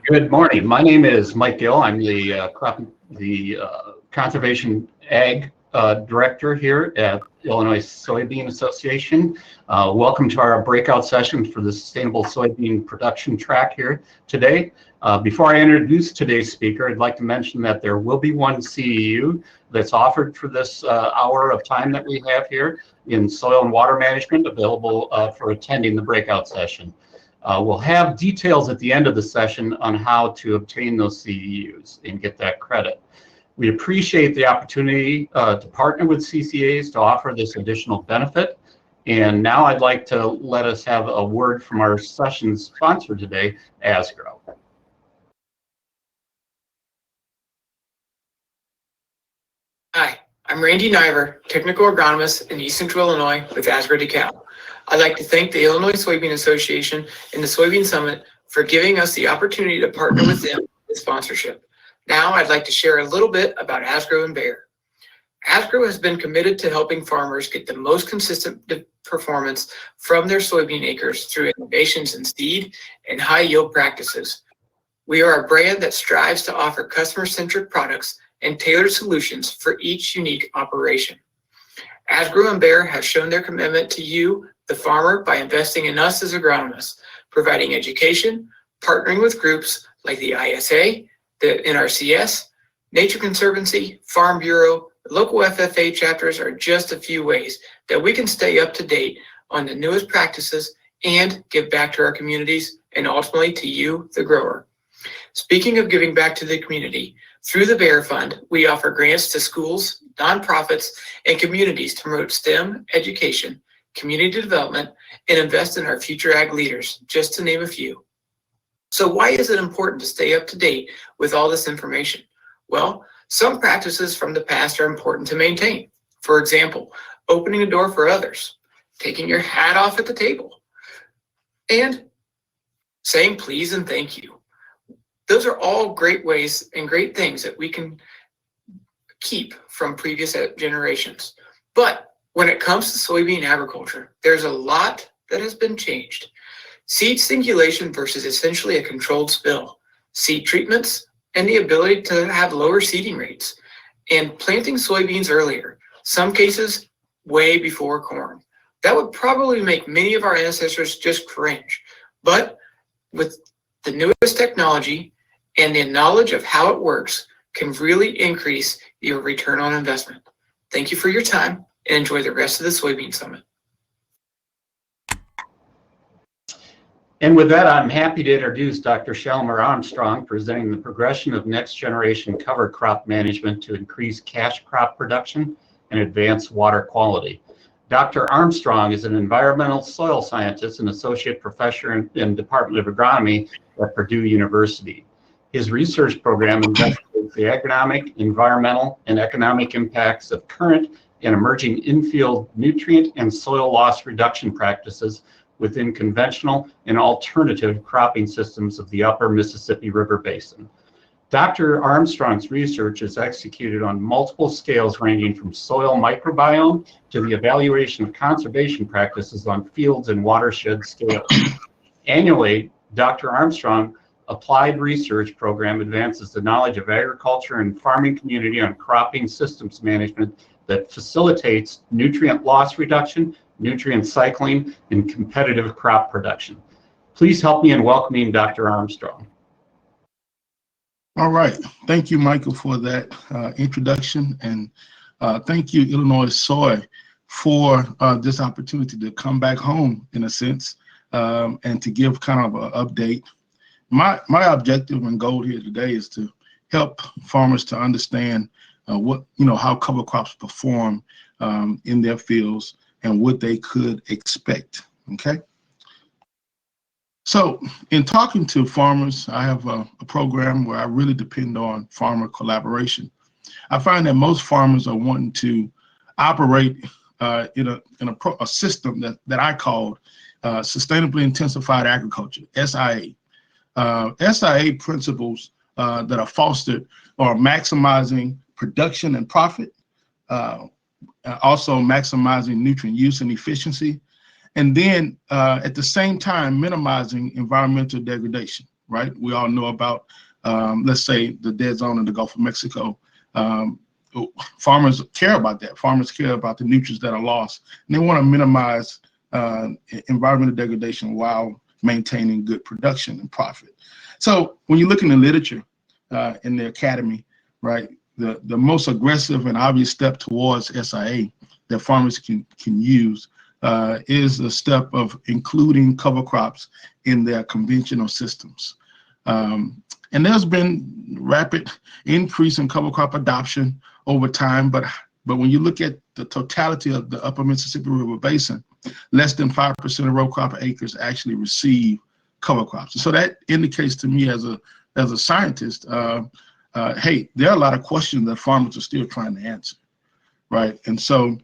Good morning. My name is Mike Gill. I'm the Conservation Ag Director here at Illinois Soybean Association. Welcome to our breakout session for the Sustainable Soybean Production Track here today. Before I introduce today's speaker, I'd like to mention that there will be one CEU that's offered for this hour of time that we have here in soil and water management, available for attending the breakout session. We'll have details at the end of the session on how to obtain those CEUs and get that credit. We appreciate the opportunity to partner with CCAs to offer this additional benefit. And now I'd like to let us have a word from our session sponsor today, Asgrow. Hi, I'm Randy Niver, Technical Agronomist in East Central Illinois with Asgrow DeKalb. I'd like to thank the Illinois Soybean Association and the Soybean Summit for giving us the opportunity to partner with them with sponsorship. Now I'd like to share a little bit about Asgrow and Bayer. Asgrow has been committed to helping farmers get the most consistent performance from their soybean acres through innovations in seed and high yield practices. We are a brand that strives to offer customer-centric products and tailored solutions for each unique operation. Asgrow and Bayer have shown their commitment to you, the farmer, by investing in us as agronomists, providing education, partnering with groups like the ISA, the NRCS, Nature Conservancy, Farm Bureau, local FFA chapters are just a few ways that we can stay up to date on the newest practices and give back to our communities and ultimately to you, the grower. Speaking of giving back to the community, through the Bayer Fund, we offer grants to schools, nonprofits, and communities to promote STEM education, community development, and invest in our future ag leaders, just to name a few. So why is it important to stay up to date with all this information? Well, some practices from the past are important to maintain. For example, opening a door for others, taking your hat off at the table, and saying please and thank you. Those are all great ways and great things that we can keep from previous generations. But when it comes to soybean agriculture, there's a lot that has been changed. Seed singulation versus essentially a controlled spill, seed treatments, and the ability to have lower seeding rates, and planting soybeans earlier, some cases way before corn. That would probably make many of our ancestors just cringe. But with the newest technology and the knowledge of how it works can really increase your return on investment. Thank you for your time and enjoy the rest of the Soybean Summit. And with that, I'm happy to introduce Dr. Shelmer Armstrong, presenting the progression of next generation cover crop management to increase cash crop production and advance water quality. Dr. Armstrong is an environmental soil scientist and associate professor in Department of Agronomy at Purdue University. His research program investigates the agronomic, environmental, and economic impacts of current and emerging infield nutrient and soil loss reduction practices within conventional and alternative cropping systems of the Upper Mississippi River Basin. Dr. Armstrong's research is executed on multiple scales ranging from soil microbiome to the evaluation of conservation practices on fields and watershed scales. Annually, Dr. Armstrong applied research program advances the knowledge of agriculture and farming community on cropping systems management that facilitates nutrient loss reduction, nutrient cycling, and competitive crop production. Please help me in welcoming Dr. Armstrong. All right. Thank you, Michael, for that introduction. And thank you, Illinois Soy, for this opportunity to come back home, in a sense, and to give kind of an update. My objective and goal here today is to help farmers to understand how cover crops perform in their fields and what they could expect. Okay. So in talking to farmers, I have a program where I really depend on farmer collaboration. I find that most farmers are wanting to operate in a system that I call sustainably intensified agriculture, SIA. SIA principles that are fostered are maximizing production and profit, also maximizing nutrient use and efficiency, and then at the same time minimizing environmental degradation, right? We all know about, let's say, the dead zone in the Gulf of Mexico. Farmers care about that. Farmers care about the nutrients that are lost, and they want to minimize environmental degradation while maintaining good production and profit. So when you look in the literature in the academy, right, the most aggressive and obvious step towards SIA that farmers can use is a step of including cover crops in their conventional systems. And there's been rapid increase in cover crop adoption over time, but when you look at the totality of the Upper Mississippi River Basin, less than 5% of row crop acres actually receive cover crops. So that indicates to me as a scientist, hey, there are a lot of questions that farmers are still trying to answer, right? And so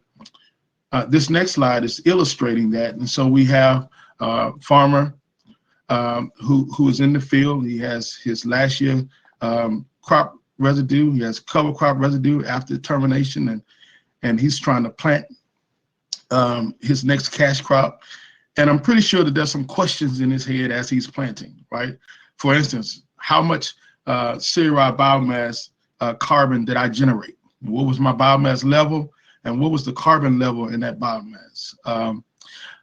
this next slide is illustrating that. And so we have a farmer who is in the field. He has his last year crop residue. He has cover crop residue after termination, and he's trying to plant his next cash crop. And I'm pretty sure that there's some questions in his head as he's planting, right? For instance, how much cereal biomass carbon did I generate? What was my biomass level? And what was the carbon level in that biomass?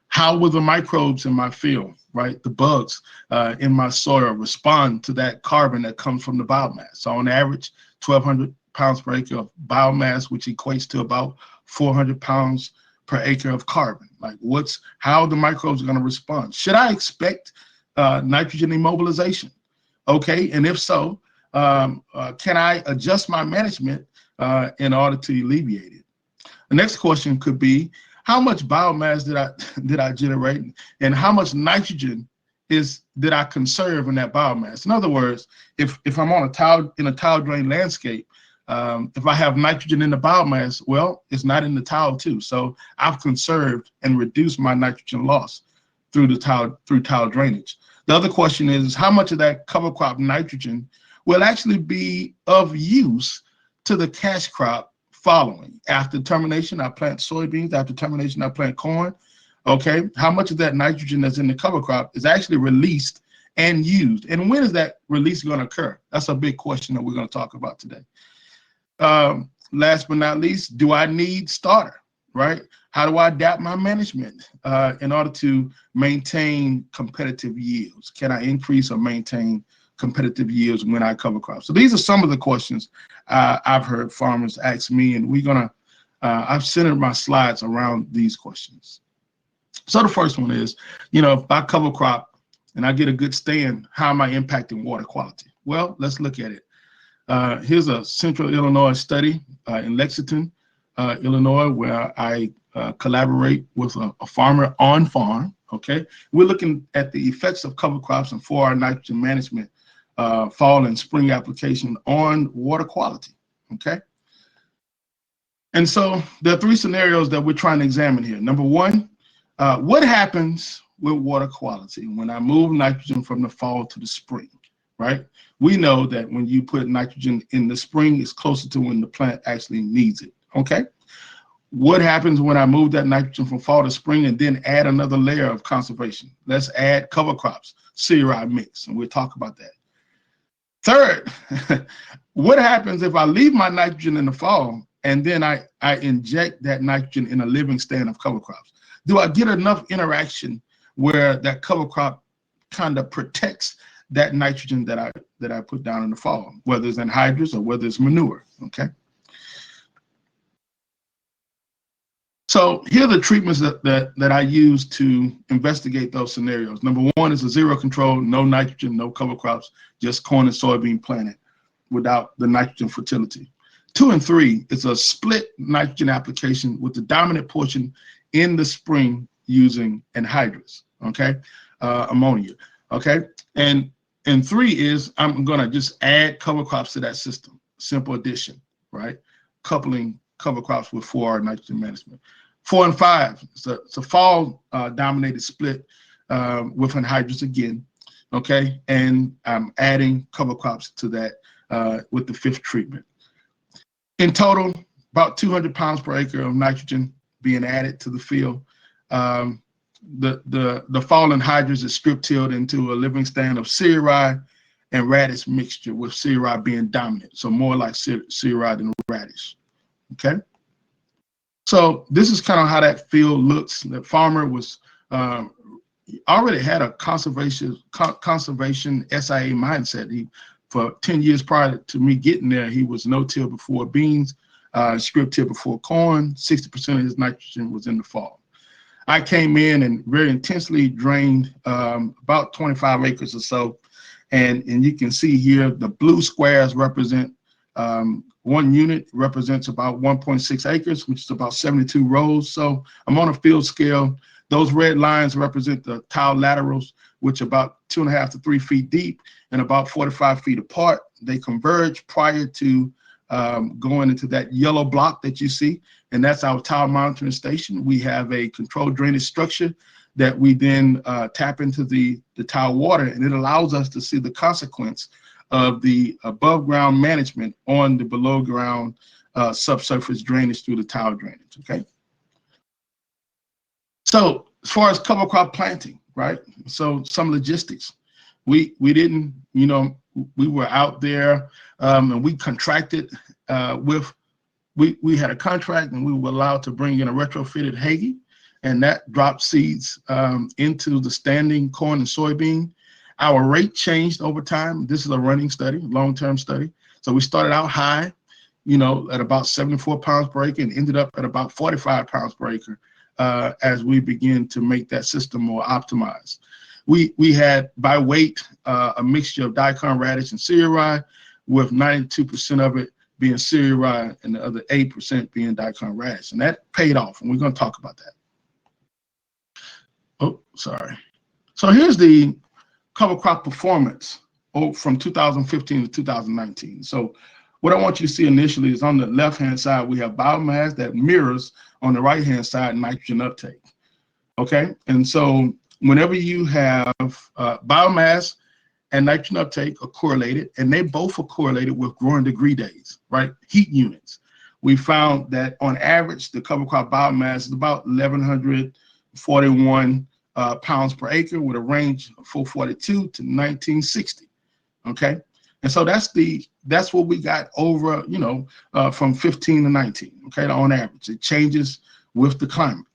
How will the microbes in my field, right, the bugs in my soil respond to that carbon that comes from the biomass? So on average, 1,200 pounds per acre of biomass, which equates to about 400 pounds per acre of carbon. Like how the microbes are going to respond? Should I expect nitrogen immobilization? Okay, and if so, can I adjust my management in order to alleviate it? The next question could be, how much biomass did I generate, and how much nitrogen did I conserve in that biomass? In other words, if I'm on a tile drain landscape, if I have nitrogen in the biomass, well, it's not in the tile too. So I've conserved and reduced my nitrogen loss through tile drainage. The other question is how much of that cover crop nitrogen will actually be of use to the cash crop following. After termination, I plant soybeans. After termination, I plant corn. Okay, how much of that nitrogen that's in the cover crop is actually released and used? And when is that release going to occur? That's a big question that we're going to talk about today. Last but not least, do I need starter, right? How do I adapt my management in order to maintain competitive yields? Can I increase or maintain competitive yields when I cover crops? So these are some of the questions I've heard farmers ask me, and I've centered my slides around these questions. So the first one is, if I cover crop and I get a good stand, how am I impacting water quality? Well, let's look at it. Here's a Central Illinois study in Lexington, Illinois, where I collaborate with a farmer on farm. Okay, we're looking at the effects of cover crops and 4R nitrogen management fall and spring application on water quality. Okay, and so there are three scenarios that we're trying to examine here. Number one, what happens with water quality when I move nitrogen from the fall to the spring, right? We know that when you put nitrogen in the spring, it's closer to when the plant actually needs it, okay? What happens when I move that nitrogen from fall to spring and then add another layer of conservation? Let's add cover crops, cereal mix, and we'll talk about that. Third, what happens if I leave my nitrogen in the fall and then I inject that nitrogen in a living stand of cover crops? Do I get enough interaction where that cover crop kind of protects that nitrogen that I put down in the fall, whether it's anhydrous or whether it's manure, okay? So here are the treatments that I use to investigate those scenarios. Number one is a zero control, no nitrogen, no cover crops, just corn and soybean planted without the nitrogen fertility. 2 and 3 is a split nitrogen application with the dominant portion in the spring using anhydrous, okay, ammonia, okay? And 3 is I'm gonna just add cover crops to that system, simple addition, right? Coupling cover crops with 4R nitrogen management. 4 and 5, it's a fall dominated split with anhydrous again, okay? And I'm adding cover crops to that with the 5th treatment. In total, about 200 pounds per acre of nitrogen being added to the field. The fall anhydrous is strip tilled into a living stand of cereal and radish mixture, with cereal rye being dominant. So more like cereal rye than radish. Okay. So this is kind of how that field looks. The farmer was already had a conservation SIA mindset. For 10 years prior to me getting there, he was no-till before beans, strip-till before corn. 60% of his nitrogen was in the fall. I came in and very intensely drained about 25 acres or so. And you can see here, the blue squares represent 1 unit represents about 1.6 acres, which is about 72 rows. So I'm on a field scale. Those red lines represent the tile laterals, which are about 2.5 to 3 feet deep and about 45 feet apart. They converge prior to going into that yellow block that you see, and that's our tile monitoring station. We have a controlled drainage structure that we then tap into the tile water, and it allows us to see the consequence of the above ground management on the below ground subsurface drainage through the tile drainage. Okay. So as far as cover crop planting, right? So some logistics. We didn't, we were out there and we contracted we had a contract, and we were allowed to bring in a retrofitted Hagee, and that dropped seeds into the standing corn and soybean. Our rate changed over time. This is a running study, long-term study. So we started out high, at about 74 pounds per acre and ended up at about 45 pounds per acre as we begin to make that system more optimized. We had, by weight, a mixture of daikon radish and cereal rye, with 92% of it being cereal rye and the other 8% being daikon radish. And that paid off, and we're going to talk about that. Oh, sorry. So here's the cover crop performance from 2015 to 2019. So what I want you to see initially is, on the left-hand side, we have biomass that mirrors on the right-hand side nitrogen uptake. Okay, and so whenever you have biomass and nitrogen uptake are correlated, and they both are correlated with growing degree days, right? Heat units. We found that on average, the cover crop biomass is about 1,141 pounds per acre, with a range of 442 to 1960. Okay, and so that's what we got over, from 15 to 19. Okay, on average, it changes with the climate.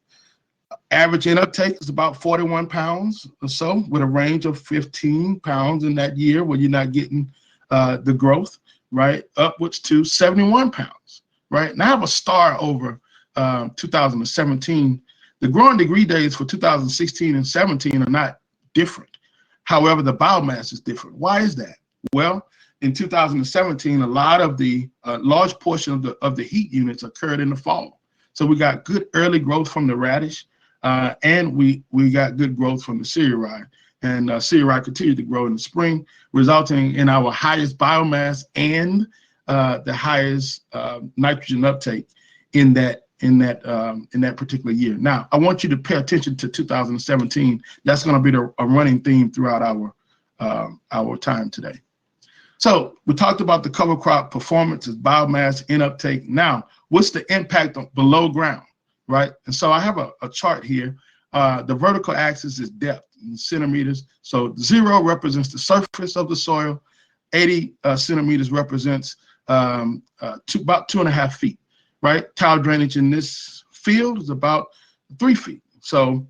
Average in uptake is about 41 pounds or so, with a range of 15 pounds in that year where you're not getting the growth, right, upwards to 71 pounds, right? Now I have a star over 2017. The growing degree days for 2016 and 17 are not different. However, the biomass is different. Why is that? Well, in 2017, a lot of the large portion of the heat units occurred in the fall. So we got good early growth from the radish, and we got good growth from the cereal rye. And cereal rye continued to grow in the spring, resulting in our highest biomass and the highest nitrogen uptake in that particular year. Now, I want you to pay attention to 2017. That's going to be a running theme throughout our time today. So we talked about the cover crop performance as biomass in uptake. Now, what's the impact on below ground, right? And so I have a chart here. The vertical axis is depth in centimeters. So 0 represents the surface of the soil. 80 centimeters represents about 2.5 feet, right? Tile drainage in this field is about 3 feet. So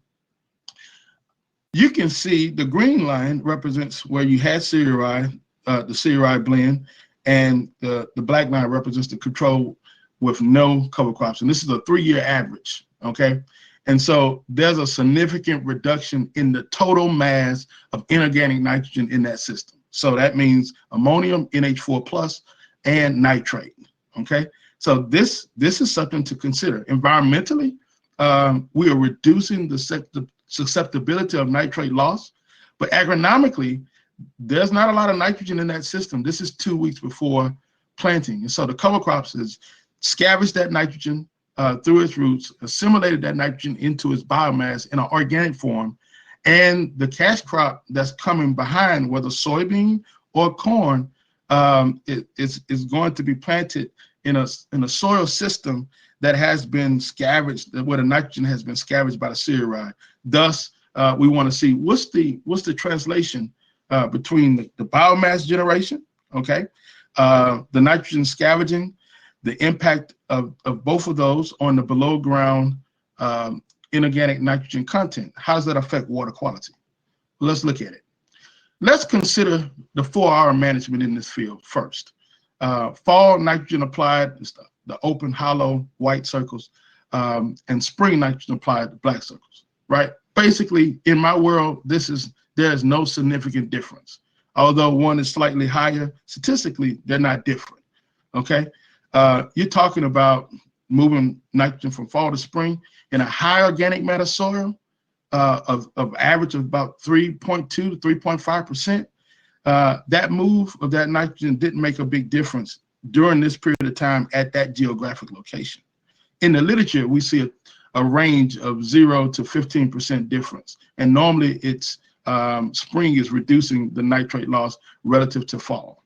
you can see the green line represents where you had cereal rye, the cereal rye blend, and the black line represents the control with no cover crops. And this is a 3-year average, okay? And so there's a significant reduction in the total mass of inorganic nitrogen in that system. So that means ammonium, NH4 plus, and nitrate, okay? So this is something to consider. Environmentally, we are reducing the susceptibility of nitrate loss, but agronomically, there's not a lot of nitrogen in that system. This is 2 weeks before planting. And so the cover crops is scavenged that nitrogen through its roots, assimilated that nitrogen into its biomass in an organic form, and the cash crop that's coming behind, whether soybean or corn, is going to be planted in a soil system that has been scavenged, where the nitrogen has been scavenged by the cereal rye. Thus, we want to see what's the translation between the biomass generation, okay, the nitrogen scavenging, the impact of both of those on the below ground inorganic nitrogen content. How does that affect water quality? Let's look at it. Let's consider the 4R management in this field first. Fall nitrogen applied is the open, hollow, white circles, and spring nitrogen applied, the black circles, right? Basically, in my world, there's no significant difference. Although one is slightly higher, statistically, they're not different, okay? You're talking about moving nitrogen from fall to spring in a high organic matter soil of average of about 3.2 to 3.5%. That move of that nitrogen didn't make a big difference during this period of time at that geographic location. In the literature, we see a range of 0 to 15% difference. And normally it's spring is reducing the nitrate loss relative to fall.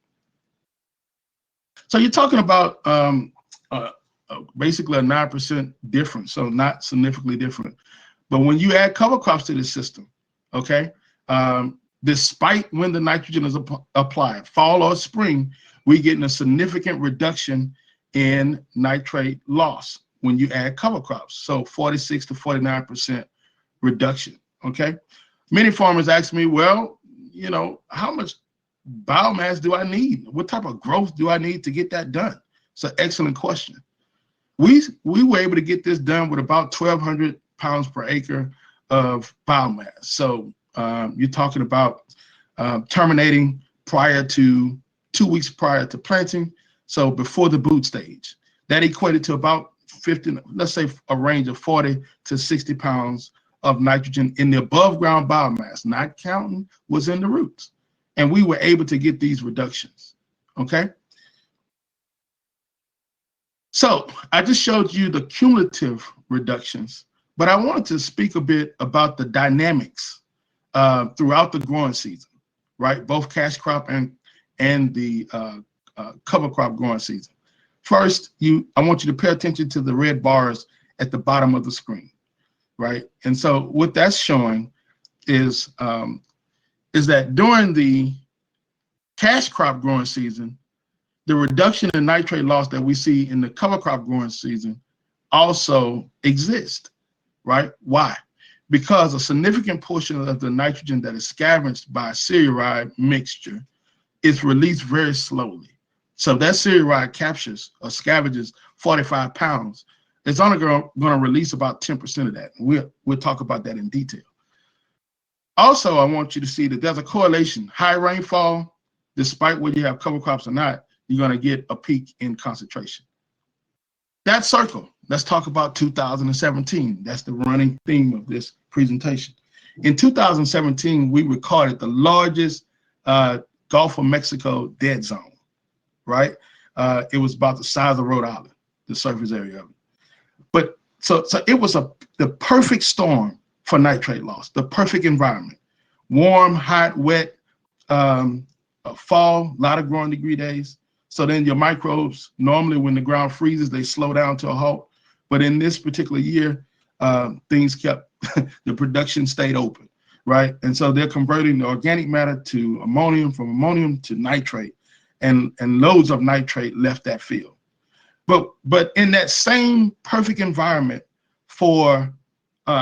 So you're talking about basically a 9% difference, so not significantly different. But when you add cover crops to this system, okay, despite when the nitrogen is applied, fall or spring, we're getting a significant reduction in nitrate loss when you add cover crops. So 46 to 49% reduction, okay? Many farmers ask me, well, you know, how much biomass do I need? What type of growth do I need to get that done? It's an excellent question. We were able to get this done with about 1,200 pounds per acre of biomass. So you're talking about terminating prior to 2 weeks prior to planting, so before the boot stage. That equated to about 50, let's say a range of 40 to 60 pounds of nitrogen in the above ground biomass, not counting what's in the roots. And we were able to get these reductions, okay? So I just showed you the cumulative reductions, but I wanted to speak a bit about the dynamics throughout the growing season, right? Both cash crop and the cover crop growing season. First, I want you to pay attention to the red bars at the bottom of the screen, right? And so what that's showing is that during the cash crop growing season, the reduction in nitrate loss that we see in the cover crop growing season also exists, right? Why? Because a significant portion of the nitrogen that is scavenged by cereal ride mixture is released very slowly. So that cereal ride captures or scavenges 45 pounds. It's only going to release about 10% of that. We'll talk about that in detail. Also, I want you to see that there's a correlation. High rainfall, despite whether you have cover crops or not, you're going to get a peak in concentration. That circle, let's talk about 2017. That's the running theme of this presentation. In 2017, we recorded the largest Gulf of Mexico dead zone, right? It was about the size of Rhode Island, the surface area of it. But so it was the perfect storm for nitrate loss, the perfect environment. Warm, hot, wet, fall, a lot of growing degree days. So then your microbes, normally when the ground freezes, they slow down to a halt. But in this particular year, things kept, the production stayed open, right? And so they're converting the organic matter to ammonium, from ammonium to nitrate, and loads of nitrate left that field. But in that same perfect environment for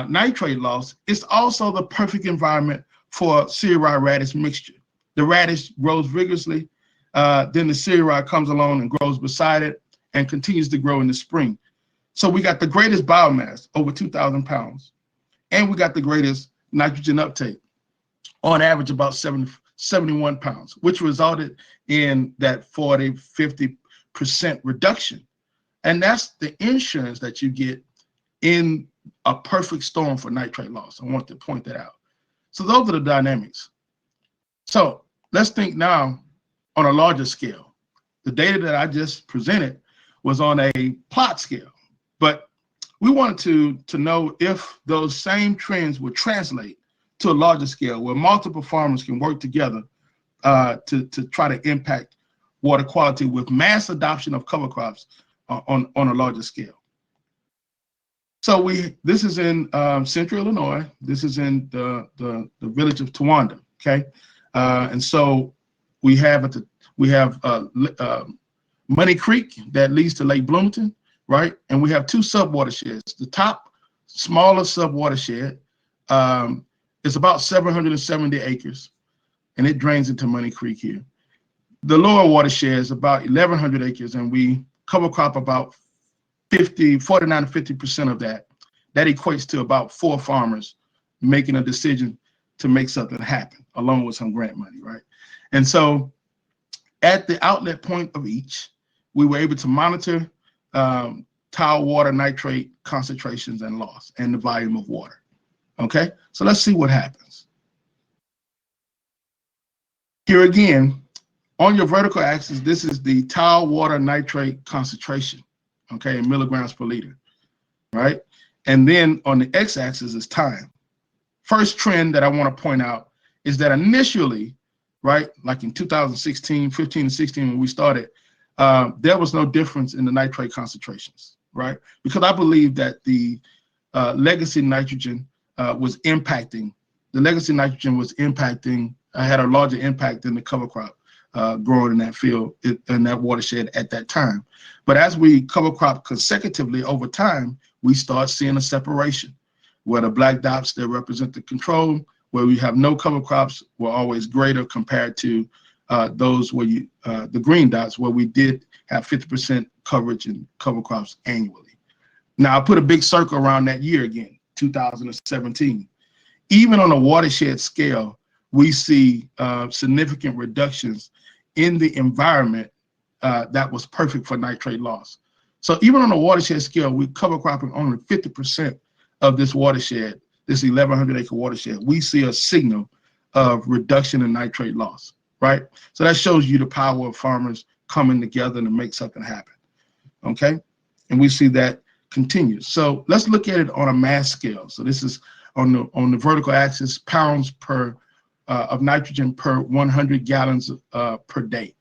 nitrate loss, it's also the perfect environment for cereal rye radish mixture. The radish grows vigorously, then the cereal rye comes along and grows beside it and continues to grow in the spring. So we got the greatest biomass, over 2,000 pounds, and we got the greatest nitrogen uptake, on average about 71 pounds, which resulted in that 40, 50% reduction. And that's the insurance that you get in a perfect storm for nitrate loss. I want to point that out. So those are the dynamics. So let's think now on a larger scale. The data that I just presented was on a plot scale, but we wanted to know if those same trends would translate to a larger scale where multiple farmers can work together to try to impact water quality with mass adoption of cover crops on a larger scale. So this is in central Illinois. This is in the village of Towanda, okay? And so we have Money Creek that leads to Lake Bloomington, right? And we have two sub-watersheds. The top, smaller sub-watershed is about 770 acres, and it drains into Money Creek here. The lower watershed is about 1,100 acres, and we cover crop about 49 to 50% of that. That equates to about 4 farmers making a decision to make something happen, along with some grant money, right? And so at the outlet point of each, we were able to monitor tile water nitrate concentrations and loss and the volume of water. Okay, so let's see what happens. Here again, on your vertical axis, this is the tile water nitrate concentration, okay, in milligrams per liter, right? And then on the x-axis is time. First trend that I want to point out is that initially, right, like in 2016, 15 and 16 when we started, there was no difference in the nitrate concentrations, right? Because I believe that the legacy nitrogen was impacting, had a larger impact than the cover crop growing in that field, in that watershed at that time. But as we cover crop consecutively over time, we start seeing a separation where the black dots that represent the control, where we have no cover crops, were always greater compared to those where the green dots, where we did have 50% coverage in cover crops annually. Now I put a big circle around that year again, 2017. Even on a watershed scale, we see significant reductions in the environment that was perfect for nitrate loss. So even on a watershed scale, we cover cropping only 50% of this watershed, this 1,100 acre watershed. We see a signal of reduction in nitrate loss, right? So that shows you the power of farmers coming together to make something happen, okay? And we see that continues. So let's look at it on a mass scale. So this is on the vertical axis, pounds per of nitrogen per 100 gallons per day,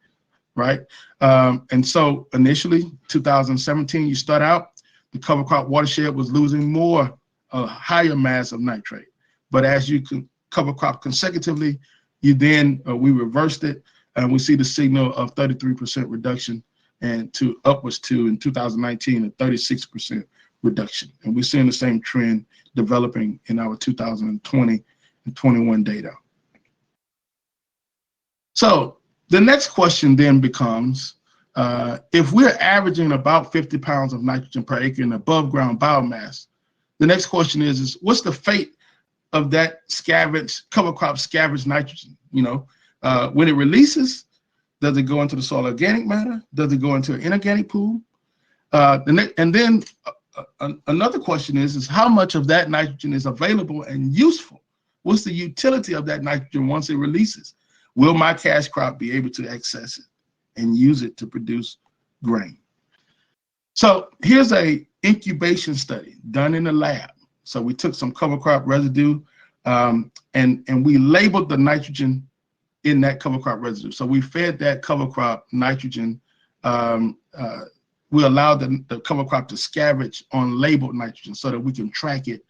right? And so initially, 2017, you start out, the cover crop watershed was losing more, a higher mass of nitrate. But as you can cover crop consecutively, you then, we reversed it, and we see the signal of 33% reduction, and to upwards to, in 2019, a 36% reduction. And we're seeing the same trend developing in our 2020 and 21 data. So the next question then becomes, if we're averaging about 50 pounds of nitrogen per acre in above ground biomass, the next question is what's the fate of that cover crop scavenged nitrogen? You know, when it releases, does it go into the soil organic matter? Does it go into an inorganic pool? And then another question is how much of that nitrogen is available and useful? What's the utility of that nitrogen once it releases? Will my cash crop be able to access it and use it to produce grain? So here's a incubation study done in the lab. So we took some cover crop residue and we labeled the nitrogen in that cover crop residue. So we fed that cover crop nitrogen. We allowed the cover crop to scavenge on labeled nitrogen so that we can track it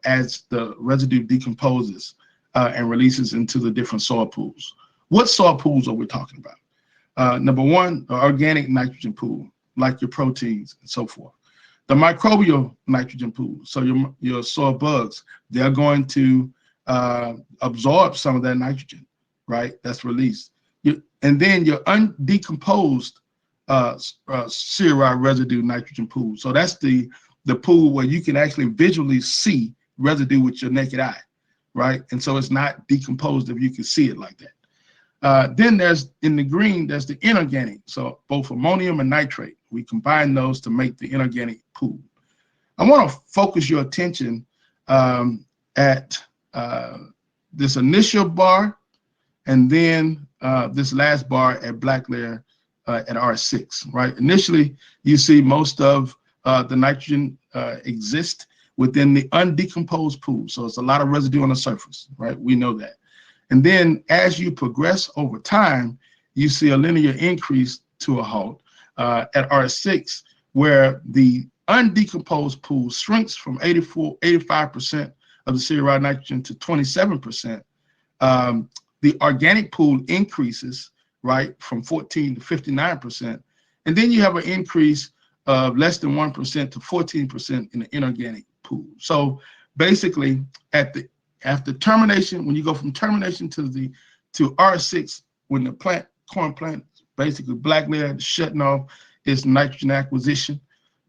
as the residue decomposes and releases into the different soil pools. What soil pools are we talking about? Number one, the organic nitrogen pool, like your proteins and so forth. The microbial nitrogen pool, so your soil bugs, they're going to absorb some of that nitrogen, right? That's released. And then your undecomposed cereal residue nitrogen pool. So that's the pool where you can actually visually see residue with your naked eye, right? And so it's not decomposed if you can see it like that. Then there's, in the green, there's the inorganic. So both ammonium and nitrate, we combine those to make the inorganic pool. I want to focus your attention at this initial bar and then this last bar at black layer at R6, right? Initially, you see most of the nitrogen exist within the undecomposed pool. So it's a lot of residue on the surface, right? We know that. And then as you progress over time, you see a linear increase to a halt at R6, where the undecomposed pool shrinks from 85% of the cereal nitrogen to 27%. the organic pool increases, right, from 14 to 59%. And then you have an increase of less than 1% to 14% in the inorganic pool. So basically, after termination, when you go from termination to R6, when the corn plant, basically black layer shutting off its nitrogen acquisition,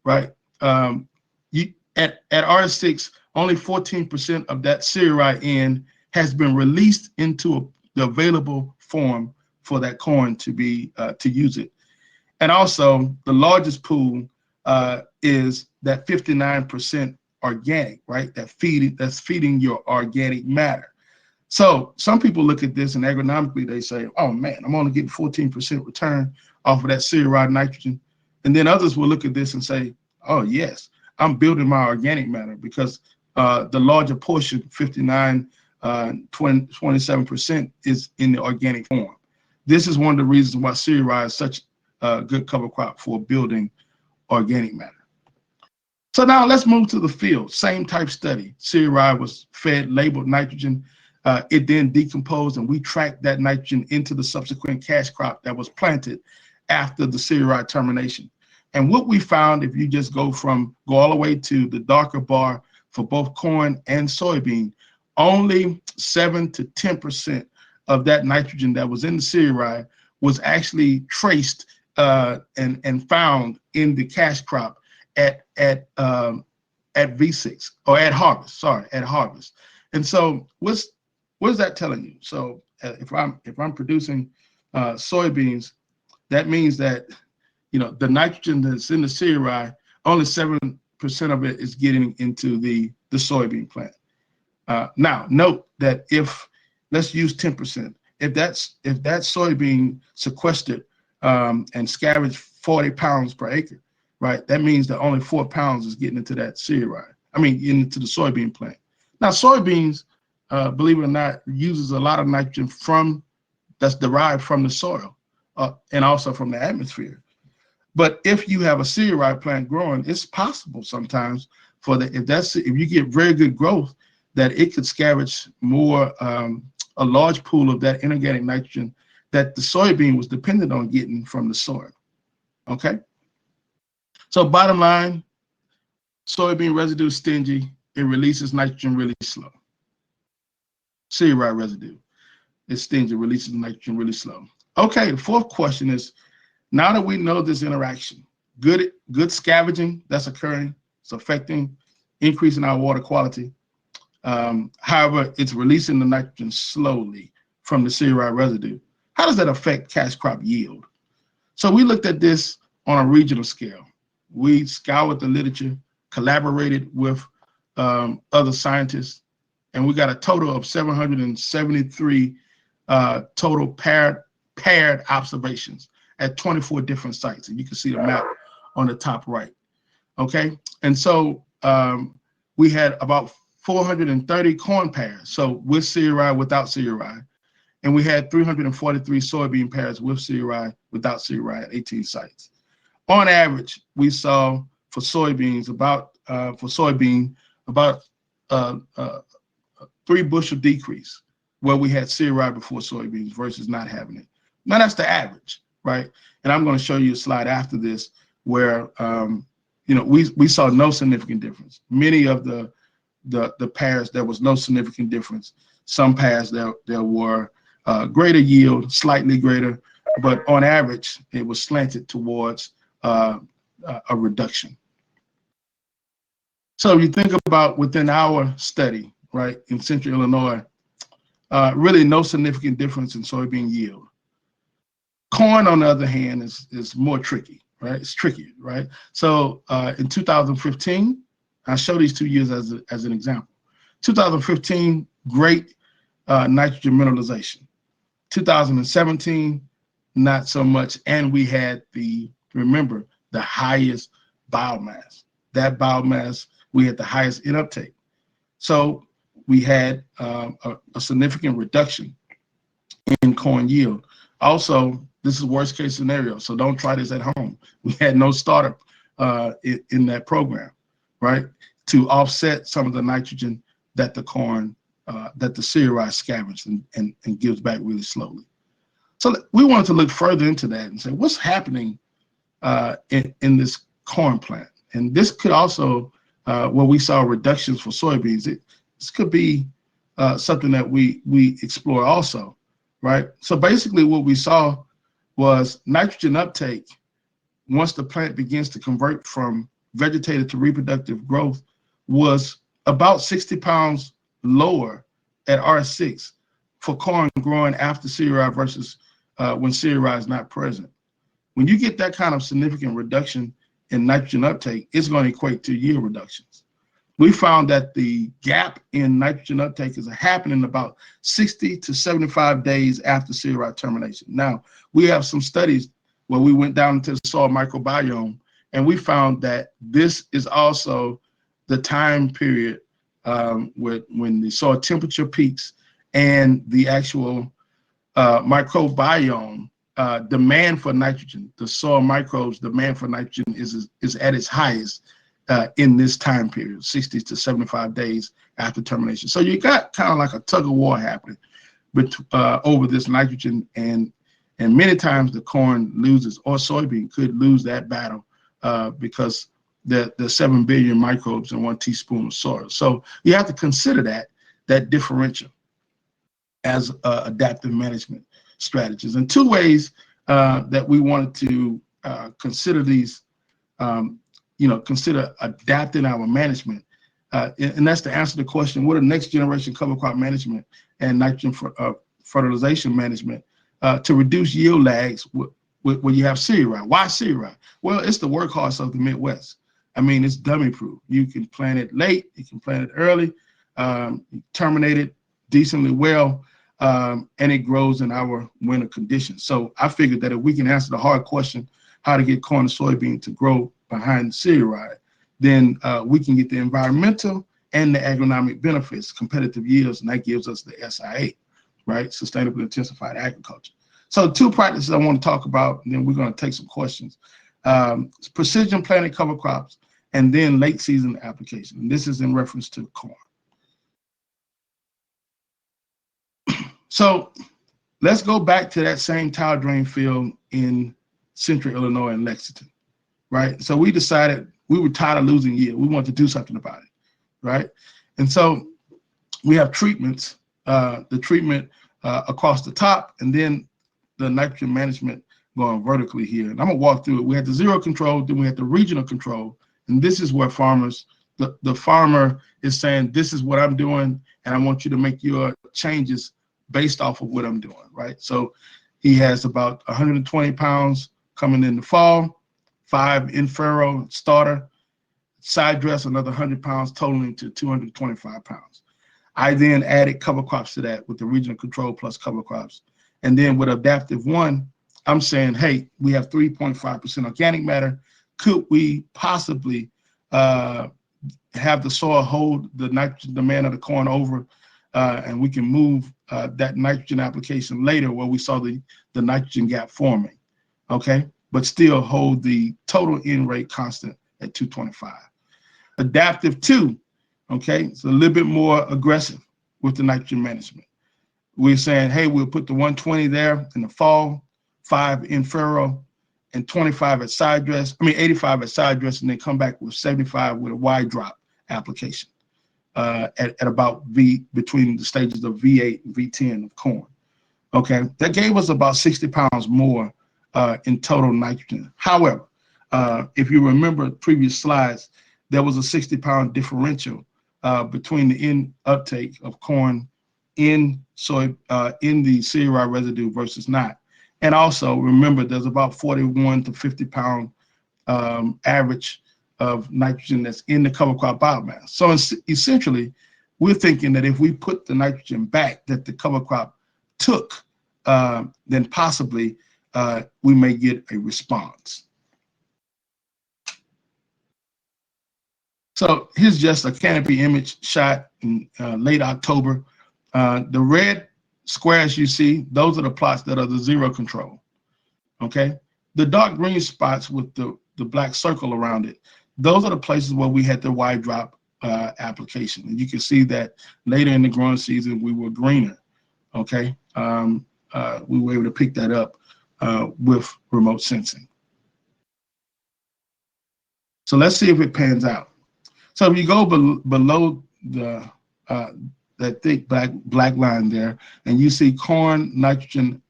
right? At R6, only 14% of that cereal N has been released into the available form for that corn to be to use it. And also, the largest pool is that 59% organic, right? That's feeding your organic matter. So some people look at this and agronomically they say, oh man, I'm only getting 14% return off of that cereal nitrogen. And then others will look at this and say, oh yes, I'm building my organic matter because the larger portion, 27% is in the organic form. This is one of the reasons why cereal is such a good cover crop for building organic matter. So now let's move to the field. Same type study. Cereal was fed labeled nitrogen. It then decomposed, and we tracked that nitrogen into the subsequent cash crop that was planted after the cereal termination. And what we found, if you just go all the way to the darker bar for both corn and soybean, only 7 to 10% of that nitrogen that was in the cereal was actually traced and found in the cash crop at V6 or at harvest. Sorry, at harvest. And so what is that telling you? So if I'm producing soybeans, that means that the nitrogen that's in the cereal, only 7% of it is getting into the soybean plant. Now note that let's use 10%. If that soybean sequestered and scavenged 40 pounds per acre, right? That means that only 4 pounds is getting into that cereal. Into the soybean plant. Now soybeans, believe it or not, uses a lot of nitrogen that's derived from the soil and also from the atmosphere. But if you have a cereal plant growing, it's possible sometimes if you get very good growth, that it could scavenge more, a large pool of that inorganic nitrogen that the soybean was dependent on getting from the soil. Okay. So bottom line, soybean residue is stingy. It releases nitrogen really slow. Cereal residue is stingy, releases nitrogen really slow. Okay, the fourth question is, now that we know this interaction, good scavenging that's occurring, it's affecting, increasing our water quality. However, it's releasing the nitrogen slowly from the cereal residue. How does that affect cash crop yield? So we looked at this on a regional scale. We scoured the literature, collaborated with other scientists, and we got a total of 773 total paired observations at 24 different sites. And you can see the map on the top right. Okay, and so we had about 430 corn pairs, so with cereal, without cereal, and we had 343 soybean pairs with cereal, without cereal at 18 sites. On average, we saw for soybeans about 3 bushel decrease where we had cereal before soybeans versus not having it. Now that's the average, right? And I'm going to show you a slide after this where we saw no significant difference. Many of the pairs, there was no significant difference. Some pairs there were greater yield, slightly greater, but on average it was slanted towards a reduction. So you think about within our study, right, in Central Illinois, really no significant difference in soybean yield. Corn, on the other hand, is more tricky, right? It's trickier, right? So in 2015, I show these 2 years as an example. 2015, great nitrogen mineralization. 2017, not so much, and we had the highest biomass. That biomass, we had the highest in uptake. So we had a significant reduction in corn yield. Also, this is worst case scenario, so don't try this at home. We had no startup in that program, right, to offset some of the nitrogen that the corn that the cereal scavenges and gives back really slowly. So we wanted to look further into that and say, what's happening in this corn plant? And this could also, where we saw reductions for soybeans, this could be something that we explore also, right? So basically what we saw was nitrogen uptake, once the plant begins to convert from vegetative to reproductive growth, was about 60 pounds lower at R6 for corn growing after cereal versus when cereal is not present. When you get that kind of significant reduction in nitrogen uptake, it's going to equate to yield reductions. We found that the gap in nitrogen uptake is happening about 60 to 75 days after cereal termination. Now, we have some studies where we went down into the soil microbiome, and we found that this is also the time period when the soil temperature peaks and the actual microbiome demand for nitrogen, the soil microbes demand for nitrogen is at its highest in this time period, 60 to 75 days after termination. So you got kind of like a tug of war happening over this nitrogen, and many times the corn loses, or soybean could lose that battle because the 7 billion microbes in 1 teaspoon of soil. So you have to consider that differential as adaptive management strategies. And 2 ways that we wanted to consider these, consider adapting our management. And that's to answer the question, what are next generation cover crop management and nitrogen fertilization management to reduce yield lags when you have cereal? Why cereal? Well, it's the workhorse of the Midwest. I mean, it's dummy proof. You can plant it late, you can plant it early, terminate it decently well, and it grows in our winter conditions. So I figured that if we can answer the hard question, how to get corn and soybean to grow behind cereal, then we can get the environmental and the agronomic benefits, competitive yields, and that gives us the SIA, right? Sustainable intensified agriculture. So 2 practices I want to talk about, and then we're going to take some questions. Precision planting cover crops, and then late season application. And this is in reference to corn. So let's go back to that same tile drain field in central Illinois and Lexington, right? So we decided we were tired of losing yield. We wanted to do something about it, right? And so we have treatments, the treatment across the top, and then the nitrogen management going vertically here. And I'm gonna walk through it. We had the zero control, then we had the regional control. And this is where farmers, the farmer is saying, this is what I'm doing, and I want you to make your changes based off of what I'm doing, right? So he has about 120 pounds coming in the fall, 5 in furrow starter, side dress another 100 pounds, totaling to 225 pounds. I then added cover crops to that with the regional control plus cover crops. And then with adaptive 1, I'm saying, hey, we have 3.5% organic matter. Could we possibly have the soil hold the nitrogen demand of the corn over, and we can move that nitrogen application later where we saw the nitrogen gap forming, okay? But still hold the total in rate constant at 225. Adaptive 2, okay? It's a little bit more aggressive with the nitrogen management. We're saying, hey, we'll put the 120 there in the fall, 5 in furrow, and 25 at side dress, 85 at side dress, and then come back with 75 with a wide drop application at about between the stages of V8 and V10 of corn. Okay, that gave us about 60 pounds more in total nitrogen. However, if you remember previous slides, there was a 60-pound differential between the in uptake of corn in the cereal residue versus not. And also remember, there's about 41 to 50 pound average of nitrogen that's in the cover crop biomass. So essentially, we're thinking that if we put the nitrogen back that the cover crop took, then possibly we may get a response. So here's just a Canopy Image shot in late October. The red squares you see, those are the plots that are the zero control, okay? The dark green spots with the black circle around it, those are the places where we had the wide drop application. And you can see that later in the growing season, we were greener, okay? We were able to pick that up with remote sensing. So let's see if it pans out. So if you go below the that thick black line there, and you see corn nitrogen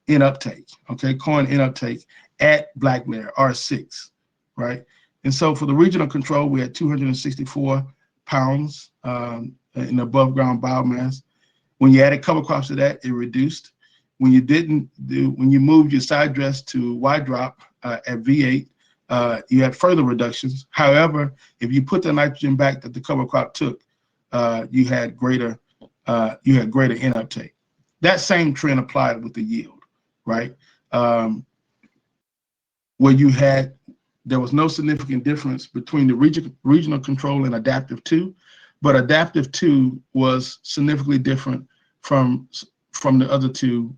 in uptake, okay? Corn in uptake at black layer, R6, right? And so for the regional control, we had 264 pounds in above ground biomass. When you added cover crops to that, it reduced. When you moved your side dress to wide drop at V8, you had further reductions. However, if you put the nitrogen back that the cover crop took, you had greater in uptake. That same trend applied with the yield, right? Where there was no significant difference between the regional control and adaptive 2, but adaptive 2 was significantly different from the other two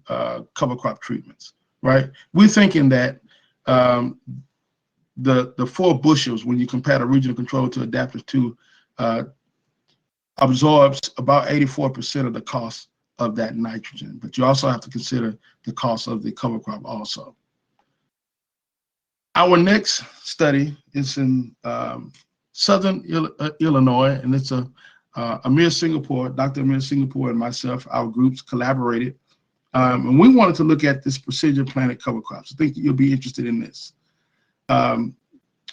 cover crop treatments, right? We're thinking that the 4 bushels, when you compare the regional control to adaptive 2, absorbs about 84% of the cost of that nitrogen, but you also have to consider the cost of the cover crop also. Our next study is in southern Illinois, and it's Amir Singapore, Dr. Amir Singapore and myself, our groups collaborated, and we wanted to look at this precision planted cover crops. I think you'll be interested in this.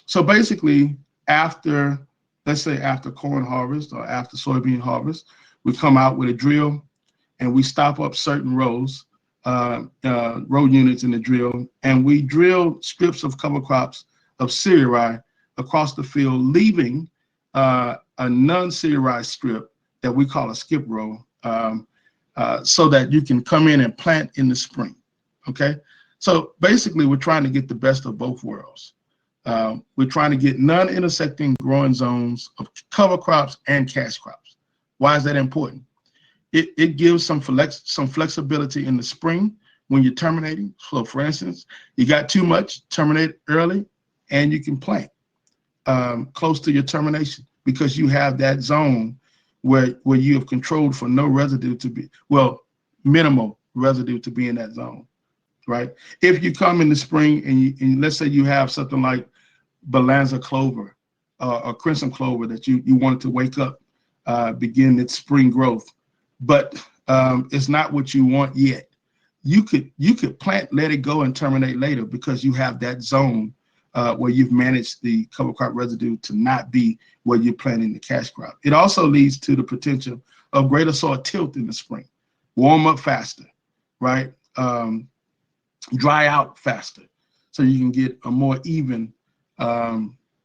So basically, let's say after corn harvest or after soybean harvest, we come out with a drill and we stop up certain rows, row units in the drill, and we drill strips of cover crops of cereali across the field, leaving a non-cerealized strip that we call a skip row, so that you can come in and plant in the spring, okay? So basically, we're trying to get the best of both worlds. We're trying to get non-intersecting growing zones of cover crops and cash crops. Why is that important? It gives some flexibility in the spring when you're terminating. So for instance, you got too much, terminate early, and you can plant close to your termination because you have that zone where you have controlled for no residue to be, minimal residue to be in that zone, right? If you come in the spring and let's say you have something like Balanza clover or crimson clover that you wanted to wake up, begin its spring growth, but it's not what you want yet. You could plant, let it go, and terminate later because you have that zone where you've managed the cover crop residue to not be where you're planting the cash crop. It also leads to the potential of greater soil tilt in the spring, warm up faster, right? Dry out faster, so you can get a more even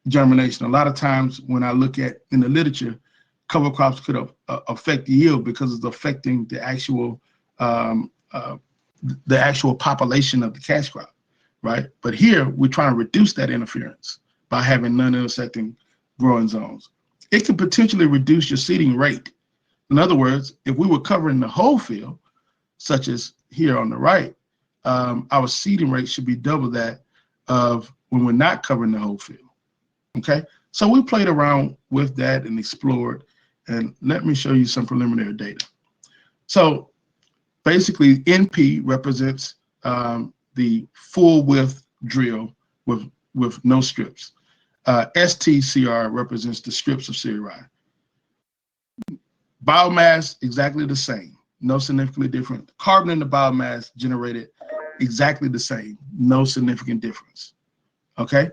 germination. A lot of times when I look at in the literature, cover crops could affect yield because it's affecting the actual population of the cash crop, right? But here we're trying to reduce that interference by having non-intersecting growing zones. It could potentially reduce your seeding rate. In other words, if we were covering the whole field, such as here on the right, our seeding rate should be double that of when we're not covering the whole field, okay? So we played around with that and explored, and let me show you some preliminary data. So basically, NP represents the full width drill with no strips. STCR represents the strips of cereali. Biomass, exactly the same, no significantly different. Carbon in the biomass generated exactly the same, no significant difference, okay?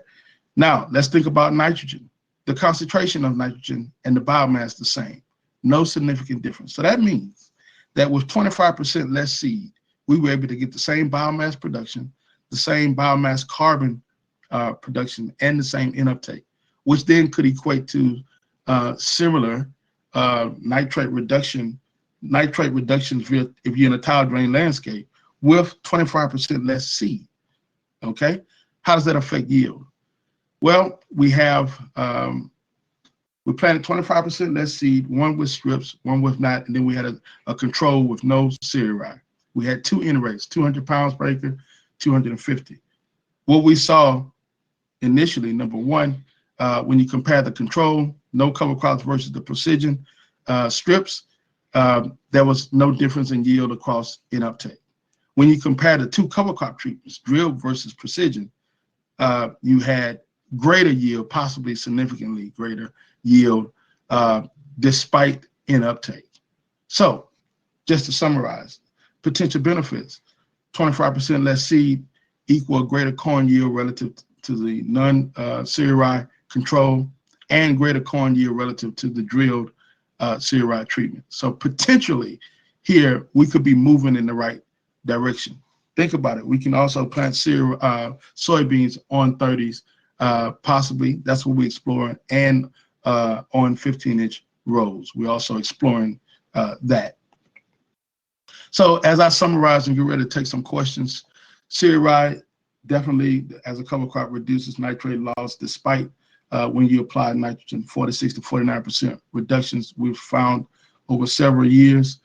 Now, let's think about nitrogen. The concentration of nitrogen and the biomass the same, no significant difference. So that means that with 25% less seed, we were able to get the same biomass production, the same biomass carbon production, and the same in uptake, which then could equate to similar nitrate reductions if you're in a tile drain landscape with 25% less seed, okay? How does that affect yield? Well, we have, we planted 25% less seed, one with strips, one with not, and then we had a control with no cereali. We had 2 N rates, 200 pounds per acre, 250. What we saw initially, number one, when you compare the control no cover crops versus the precision strips, there was no difference in yield across in uptake. When you compare the two cover crop treatments, drill versus precision, you had greater yield, possibly significantly greater yield, despite in uptake. So just to summarize, potential benefits: 25% less seed equal greater corn yield relative to the non-cereal control, and greater corn yield relative to the drilled cereal treatment. So potentially here, we could be moving in the right direction. Think about it. We can also plant soybeans on 30s, possibly. That's what we're exploring, and on 15-inch rows. We're also exploring that. So as I summarize and get ready to take some questions, cereal definitely, as a cover crop, reduces nitrate loss despite when you apply nitrogen, 46 to 49% reductions we've found over several years.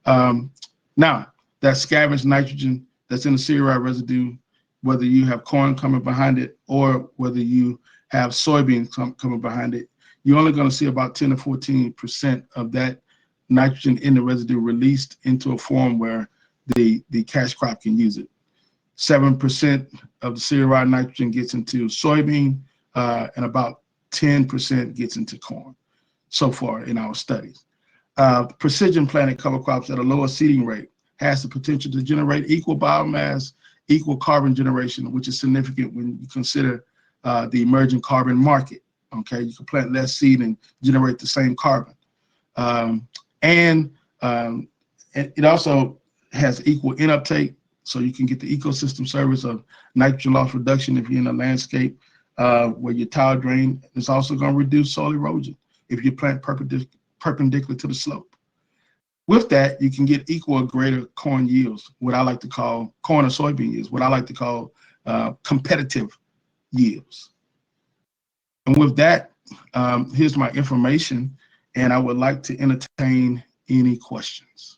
Now, that scavenged nitrogen that's in the cereal residue, whether you have corn coming behind it or whether you have soybeans coming behind it, you're only going to see about 10 to 14% of that nitrogen in the residue released into a form where the cash crop can use it. 7% of the cereal nitrogen gets into soybean, and about 10% gets into corn so far in our studies. Precision planted cover crops at a lower seeding rate has the potential to generate equal biomass, equal carbon generation, which is significant when you consider the emerging carbon market. Okay, you can plant less seed and generate the same carbon. And it also has equal in uptake, so you can get the ecosystem service of nitrogen loss reduction if you're in a landscape where your tile drain. It's also going to reduce soil erosion if you plant perpendicular to the slope. With that, you can get equal or greater corn yields, what I like to call corn or soybean yields, what I like to call competitive yields. And with that, here's my information, and I would like to entertain any questions.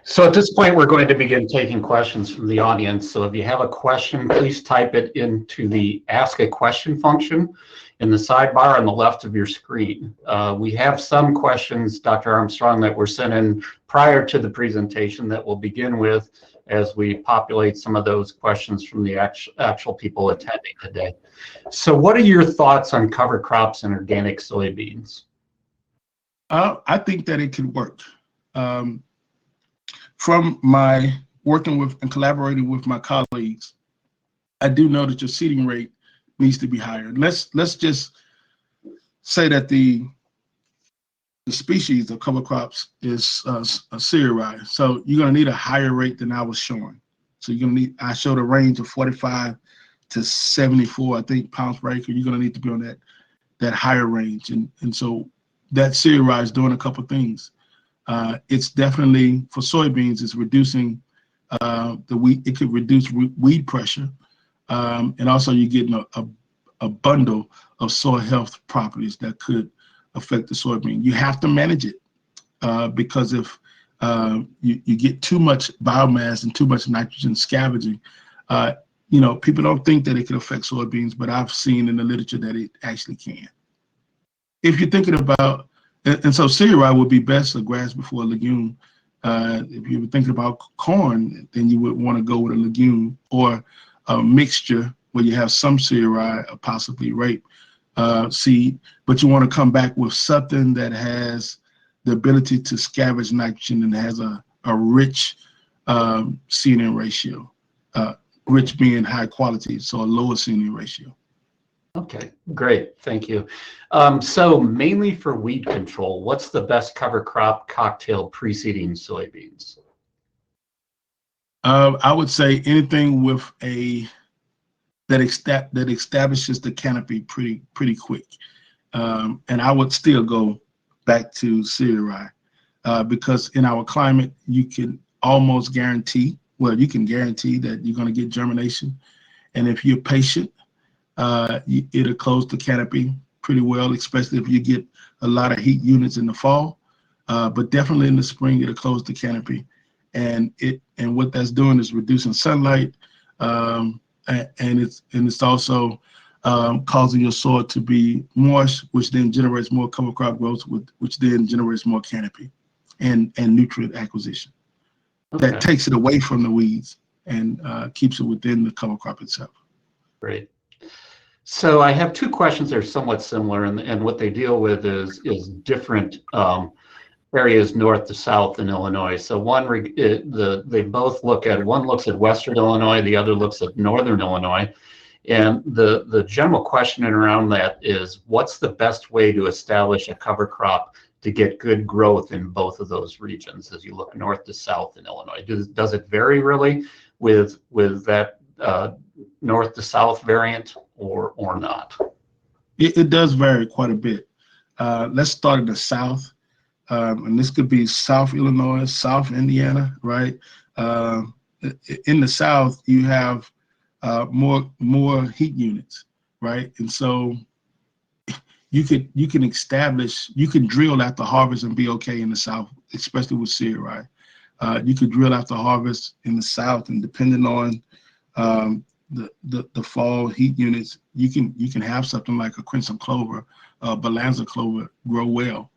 So at this point, we're going to begin taking questions from the audience. So if you have a question, please type it into the Ask a Question function in the sidebar on the left of your screen. We have some questions, Dr. Armstrong, that were sent in prior to the presentation that we'll begin with as we populate some of those questions from the actual people attending today. So what are your thoughts on cover crops and organic soybeans? I think that it could work. From my working with and collaborating with my colleagues, I do know that your seeding rate needs to be higher. Let's just say that the species of cover crops is a cereal. So you're going to need a higher rate than I was showing. So you're going to need, I showed a range of 45 to 74, I think, pounds per acre. You're going to need to be on that higher range. And so that cereal is doing a couple things. It's definitely, for soybeans, it's reducing the weed. It could reduce weed pressure. And also you're getting a bundle of soil health properties that could affect the soybean. You have to manage it because if you get too much biomass and too much nitrogen scavenging, people don't think that it can affect soybeans, but I've seen in the literature that it actually can. If you're thinking about, and so cereal would be best a grass before a legume. If you were thinking about corn, then you would want to go with a legume or a mixture where you have some cereal, possibly rape seed, but you want to come back with something that has the ability to scavenge nitrogen and has a rich seeding ratio, rich being high quality, so a lower seeding ratio. Okay, great, thank you. So mainly for weed control, what's the best cover crop cocktail preceding soybeans? I would say anything with that establishes the canopy pretty quick, and I would still go back to cereal because in our climate you can almost guarantee, well, you can guarantee that you're going to get germination, and if you're patient, it'll close the canopy pretty well, especially if you get a lot of heat units in the fall. But definitely in the spring, it'll close the canopy, and what that's doing is reducing sunlight, and it's also causing your soil to be moist, which then generates more cover crop growth, which then generates more canopy and nutrient acquisition. Okay. That takes it away from the weeds and keeps it within the cover crop itself. Great. So I have two questions that are somewhat similar, and what they deal with is different areas north to south in Illinois. So they both look at, one looks at Western Illinois, the other looks at Northern Illinois. And the general question around that is, what's the best way to establish a cover crop to get good growth in both of those regions as you look north to south in Illinois? Does it vary really with that north to south variant or not? It does vary quite a bit. Let's start in the south. And this could be South Illinois, South Indiana, right? In the south, you have more heat units, right? And so you can drill after harvest and be okay in the south, especially with seed, right? You could drill after harvest in the south, and depending on the fall heat units, you can have something like a crimson clover, balanza clover grow well.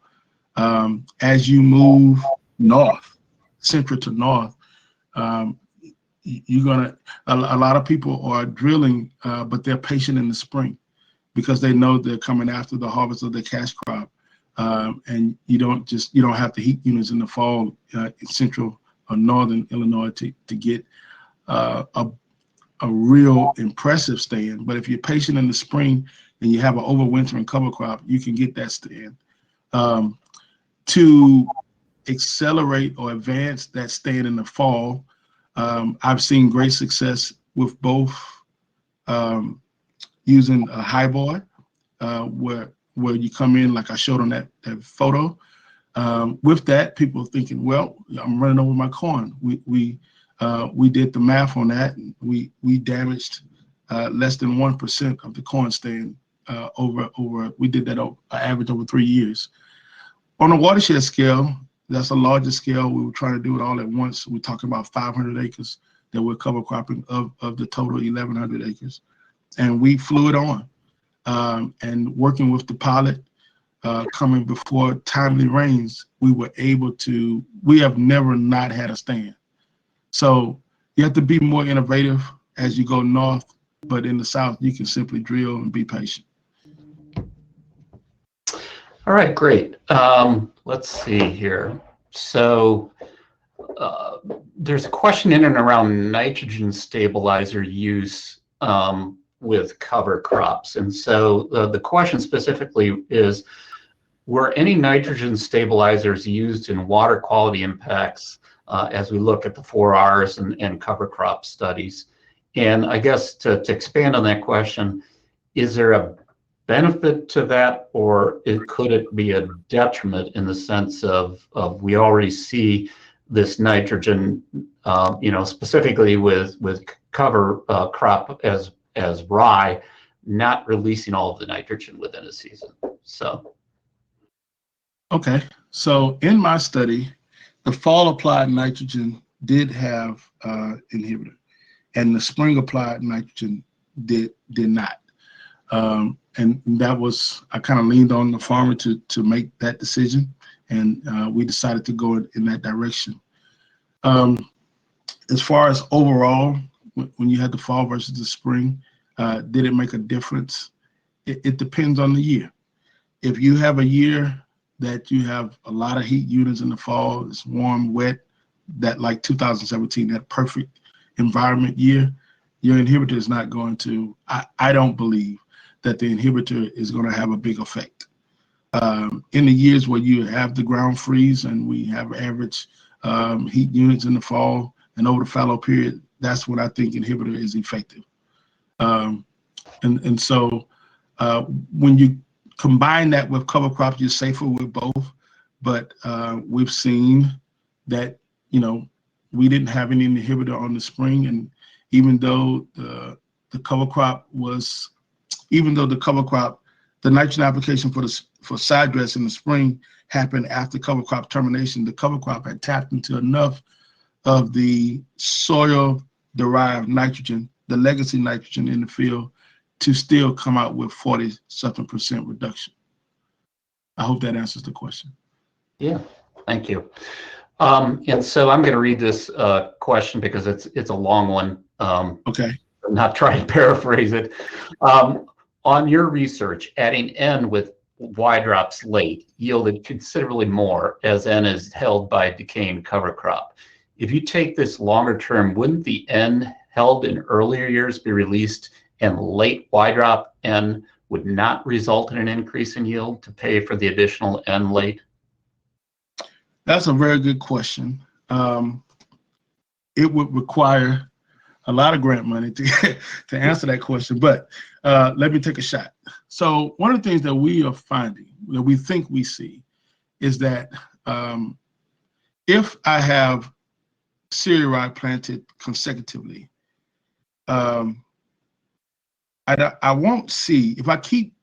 As you move north, central to north, you're gonna, a lot of people are drilling, but they're patient in the spring because they know they're coming after the harvest of the cash crop. And you don't have the heat units in the fall in central or northern Illinois to get a real impressive stand. But if you're patient in the spring and you have an overwintering cover crop, you can get that stand. To accelerate or advance that stand in the fall, I've seen great success with both using a high board, where you come in like I showed on that photo. With that, people are thinking, well, I'm running over my corn. We did the math on that. And we damaged less than 1% of the corn stand over. We did that average over 3 years. On a watershed scale, that's a larger scale. We were trying to do it all at once. We're talking about 500 acres that we're cover cropping of the total 1,100 acres. And we flew it on. And working with the pilot, coming before timely rains, we have never not had a stand. So you have to be more innovative as you go north, but in the south, you can simply drill and be patient. All right, great. Let's see here. So there's a question in and around nitrogen stabilizer use with cover crops. And so the question specifically is, were any nitrogen stabilizers used in water quality impacts as we look at the 4Rs and cover crop studies? And I guess to expand on that question, is there a benefit to that, or could it be a detriment in the sense of we already see this nitrogen, specifically with cover crop as rye, not releasing all of the nitrogen within a season? So. Okay, so in my study, the fall applied nitrogen did have inhibitor, and the spring applied nitrogen did not. And that was, I kind of leaned on the farmer to make that decision, and we decided to go in that direction. As far as overall, when you had the fall versus the spring, did it make a difference? It depends on the year. If you have a year that you have a lot of heat units in the fall, it's warm, wet, that like 2017, that perfect environment year, your inhibitor is not going to, I don't believe that the inhibitor is going to have a big effect. In the years where you have the ground freeze and we have average heat units in the fall and over the fallow period, that's when I think inhibitor is effective. And so when you combine that with cover crops, you're safer with both. But we've seen that, we didn't have any inhibitor on the spring, and even though the cover crop, the nitrogen application for side dress in the spring happened after cover crop termination, the cover crop had tapped into enough of the soil derived nitrogen, the legacy nitrogen in the field, to still come out with 40-something% reduction. I hope that answers the question. Yeah, thank you. And so I'm going to read this question because it's a long one. Okay. I'm not trying to paraphrase it. On your research, adding N with Y drops late yielded considerably more as N is held by decaying cover crop. If you take this longer term, wouldn't the N held in earlier years be released and late Y drop N would not result in an increase in yield to pay for the additional N late? That's a very good question. It would require a lot of grant money to answer that question, but let me take a shot. So one of the things that we are finding, that we think we see, is that if I have cereal rye planted consecutively, I won't see, if I keep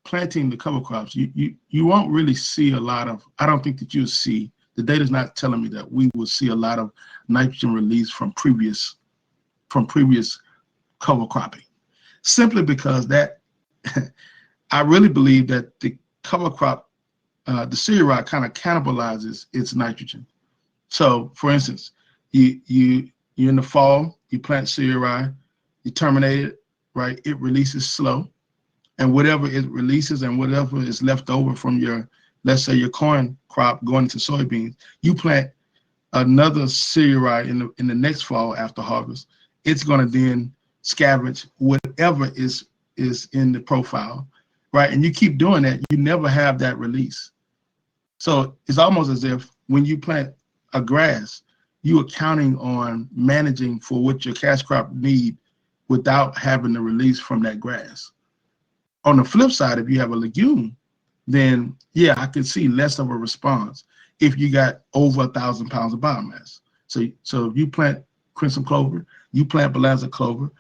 planting the cover crops, you won't really see a lot of, I don't think that you'll see, the data's not telling me that we will see a lot of nitrogen release from previous cover cropping, simply because that I really believe that the cover crop, the cereal rye kind of cannibalizes its nitrogen. So for instance, you're in the fall, you plant cereal rye, you terminate it, right? It releases slow, and whatever it releases and whatever is left over from your, let's say your corn crop going into soybeans, you plant another cereal rye in the next fall after harvest. It's going to then scavenge whatever is in the profile, right? And you keep doing that, you never have that release. So it's almost as if when you plant a grass, you are counting on managing for what your cash crop need without having the release from that grass. On the flip side, if you have a legume, then yeah, I could see less of a response if you got over 1,000 pounds of biomass. So if you plant crimson clover, you plant balanza clover,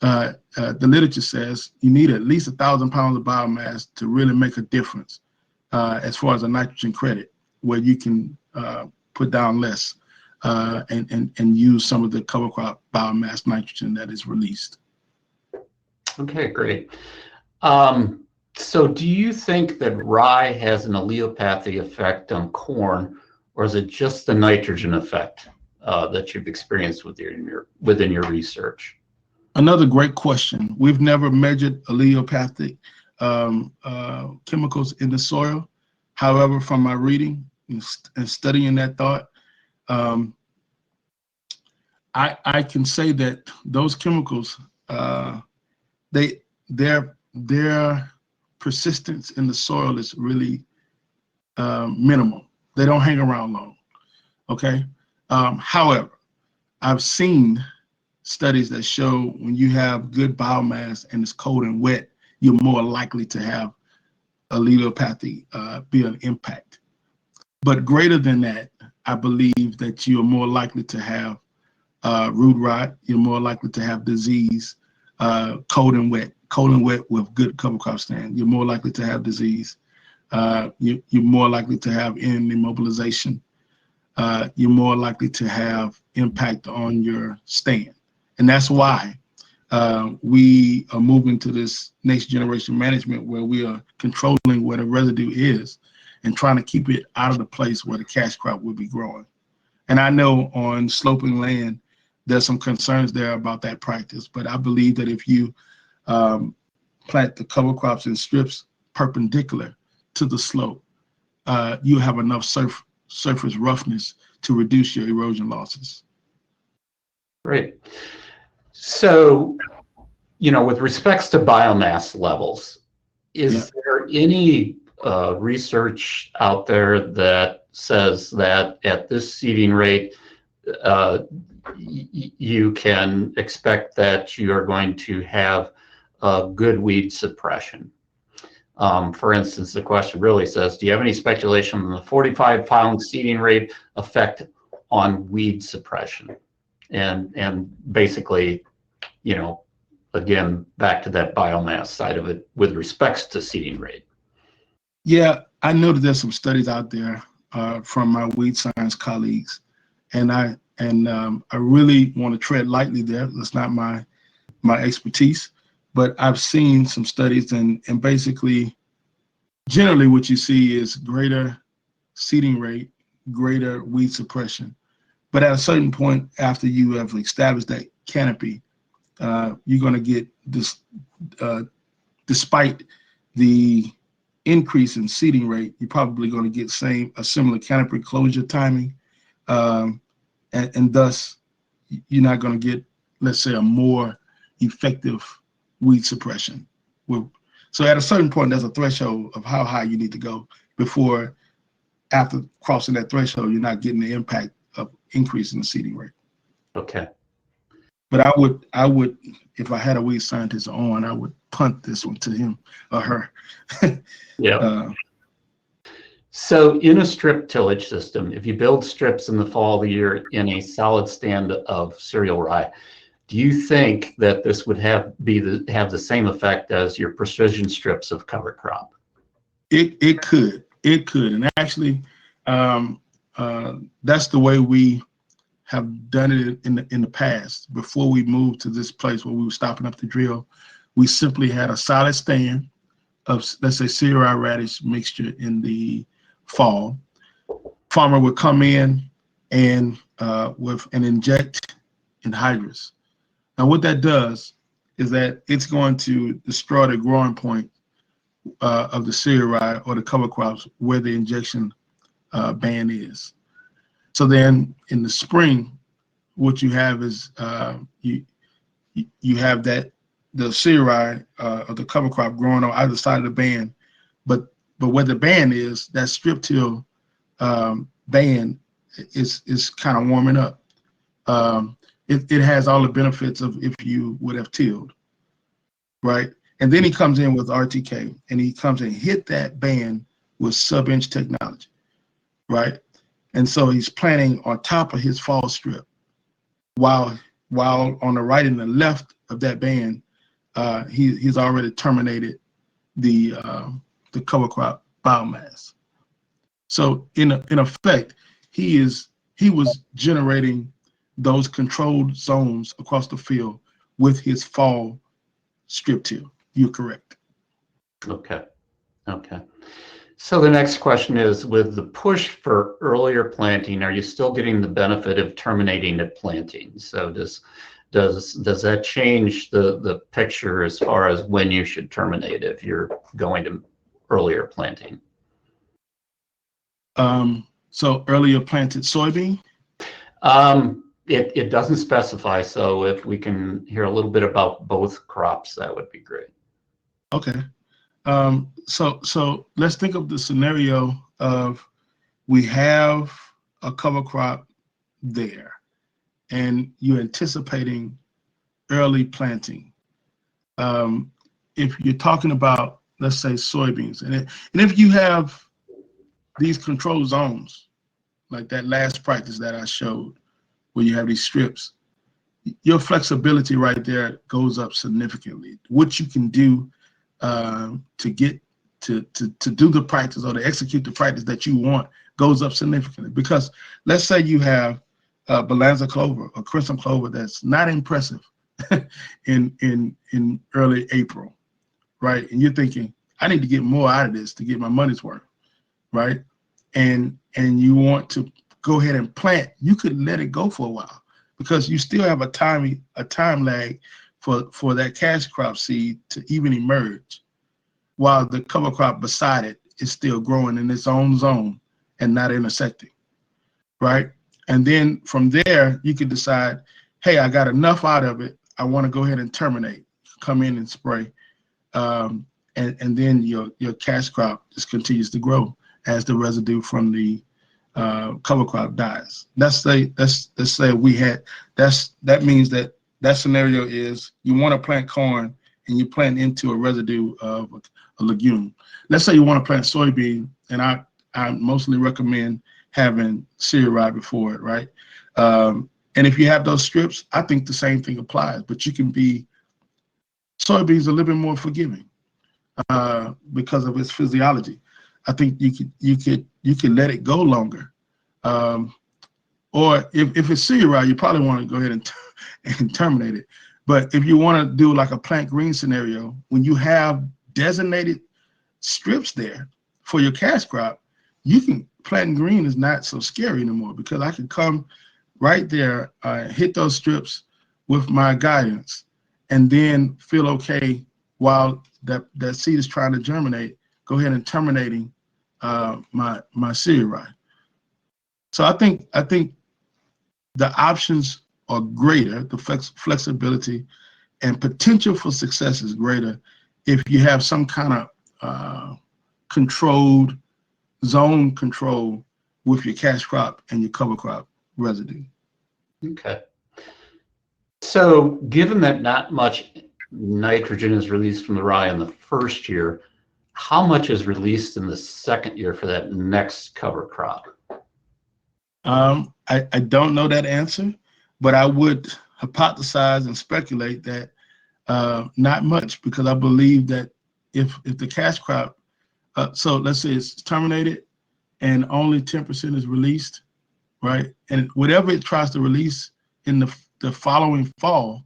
the literature says you need at least 1,000 pounds of biomass to really make a difference as far as a nitrogen credit, where you can put down less and use some of the cover crop biomass nitrogen that is released. Okay, great. So do you think that rye has an allelopathy effect on corn, or is it just the nitrogen effect that you've experienced within your research? Another great question. We've never measured allelopathic chemicals in the soil. However, from my reading and studying that thought, I can say that those chemicals, their persistence in the soil is really minimal. They don't hang around long. Okay. However, I've seen studies that show when you have good biomass and it's cold and wet, you're more likely to have allelopathy be an impact. But greater than that, I believe that you're more likely to have root rot. You're more likely to have disease, cold and wet with good cover crop stand. You're more likely to have disease. You're more likely to have end immobilization. You're more likely to have impact on your stand. And that's why we are moving to this next generation management, where we are controlling where the residue is and trying to keep it out of the place where the cash crop will be growing. And I know on sloping land, there's some concerns there about that practice, but I believe that if you plant the cover crops in strips perpendicular to the slope, you have enough surface roughness to reduce your erosion losses. Great. So, with respects to biomass levels, is there any research out there that says that at this seeding rate, you can expect that you are going to have good weed suppression? For instance, the question really says, do you have any speculation on the 45-pound seeding rate effect on weed suppression? And basically, again, back to that biomass side of it with respects to seeding rate. Yeah, I know that there's some studies out there from my weed science colleagues, and I really want to tread lightly there. That's not my expertise, but I've seen some studies, and basically, generally what you see is greater seeding rate, greater weed suppression. But at a certain point, after you have established that canopy, you're going to get this, despite the increase in seeding rate, you're probably going to get a similar canopy closure timing, and thus you're not going to get, let's say, a more effective weed suppression. So at a certain point, there's a threshold of how high you need to go before, after crossing that threshold, you're not getting the impact of increasing the seeding rate. Okay. But I would, if I had a weed scientist on, I would punt this one to him or her. Yeah. So in a strip tillage system, if you build strips in the fall of the year in a solid stand of cereal rye, do you think that this would have the same effect as your precision strips of cover crop? It could, and actually, that's the way we have done it in the past. Before we moved to this place where we were stopping up the drill, we simply had a solid stand of, let's say, cereal rye radish mixture in the fall. Farmer would come in and inject anhydrous. Now, what that does is that it's going to destroy the growing point of the cereal rye or the cover crops where the injection band is. So then in the spring, what you have is you have that the cereal rye or the cover crop growing on either side of the band, but where the band is, that strip till band is kind of warming up. It has all the benefits of if you would have tilled, right? And then he comes in with RTK, and he comes and hit that band with sub-inch technology, right? And so he's planting on top of his fall strip, while on the right and the left of that band, he's already terminated the cover crop biomass. So in effect, he was generating those controlled zones across the field with his fall strip till. You're correct. Okay. So the next question is, with the push for earlier planting, are you still getting the benefit of terminating at planting? So does that change the picture as far as when you should terminate if you're going to earlier planting? So earlier planted soybean? It doesn't specify, so if we can hear a little bit about both crops, that would be great. Okay. So let's think of the scenario of we have a cover crop there, and you're anticipating early planting. If you're talking about, let's say, soybeans, and if you have these control zones, like that last practice that I showed, where you have these strips, your flexibility right there goes up significantly. What you can do to get to do the practice or to execute the practice that you want goes up significantly. Because let's say you have Balanza clover or crimson clover that's not impressive in early April, right? And you're thinking, I need to get more out of this to get my money's worth, right? And you want to go ahead and plant. You could let it go for a while because you still have a time lag for that cash crop seed to even emerge, while the cover crop beside it is still growing in its own zone and not intersecting, right? And then from there, you could decide, hey, I got enough out of it. I want to go ahead and terminate, come in and spray. And then your cash crop just continues to grow as the residue from the cover crop dies. Let's say that means that scenario is you want to plant corn and you plant into a residue of a legume. Let's say you want to plant soybean, and I mostly recommend having cereal rye before it, right? And if you have those strips, I think the same thing applies, but soybeans are a little bit more forgiving because of its physiology. I think you could let it go longer. Or if it's cereal rye, you probably want to go ahead and terminate it. But if you want to do like a plant green scenario, when you have designated strips there for your cash crop, you can planting green is not so scary anymore, because I can come right there, hit those strips with my guidance, and then feel okay while that seed is trying to germinate, go ahead and terminating my cereal rye. So I think the options are greater, the flexibility and potential for success is greater if you have some kind of controlled zone control with your cash crop and your cover crop residue. Okay. So given that not much nitrogen is released from the rye in the first year, how much is released in the second year for that next cover crop? I don't know that answer, but I would hypothesize and speculate that not much, because I believe that if the cash crop, so let's say it's terminated and only 10% is released, right? And whatever it tries to release in the following fall,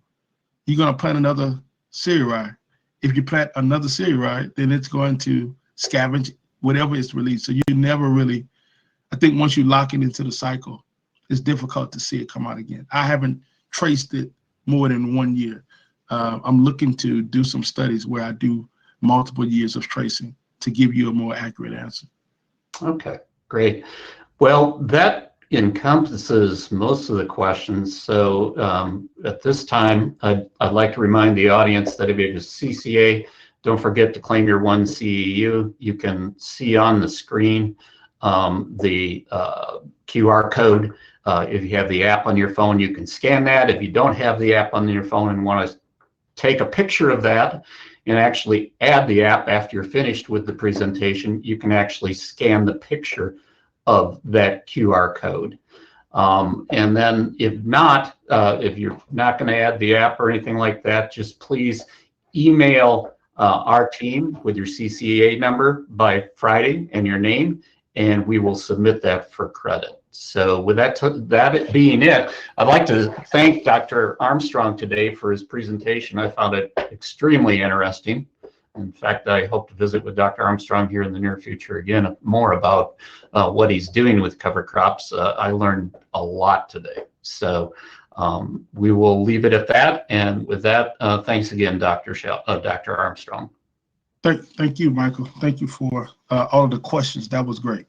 you're going to plant another cereal rye. If you plant another cereal rye, then it's going to scavenge whatever is released. So you never really, I think once you lock it into the cycle, it's difficult to see it come out again. I haven't traced it more than 1 year. I'm looking to do some studies where I do multiple years of tracing to give you a more accurate answer. Okay, great. Well, that encompasses most of the questions. So at this time, I'd like to remind the audience that if you have a CCA, don't forget to claim your 1 CEU. You can see on the screen the QR code. If you have the app on your phone, you can scan that. If you don't have the app on your phone and want to take a picture of that and actually add the app after you're finished with the presentation, you can actually scan the picture of that QR code. And then if not, if you're not going to add the app or anything like that, just please email our team with your CCA number by Friday and your name, and we will submit that for credit. So with that being it, I'd like to thank Dr. Armstrong today for his presentation. I found it extremely interesting. In fact, I hope to visit with Dr. Armstrong here in the near future again, more about what he's doing with cover crops. I learned a lot today. So we will leave it at that. And with that, thanks again, Dr. Armstrong. Thank you, Michael. Thank you for all of the questions. That was great.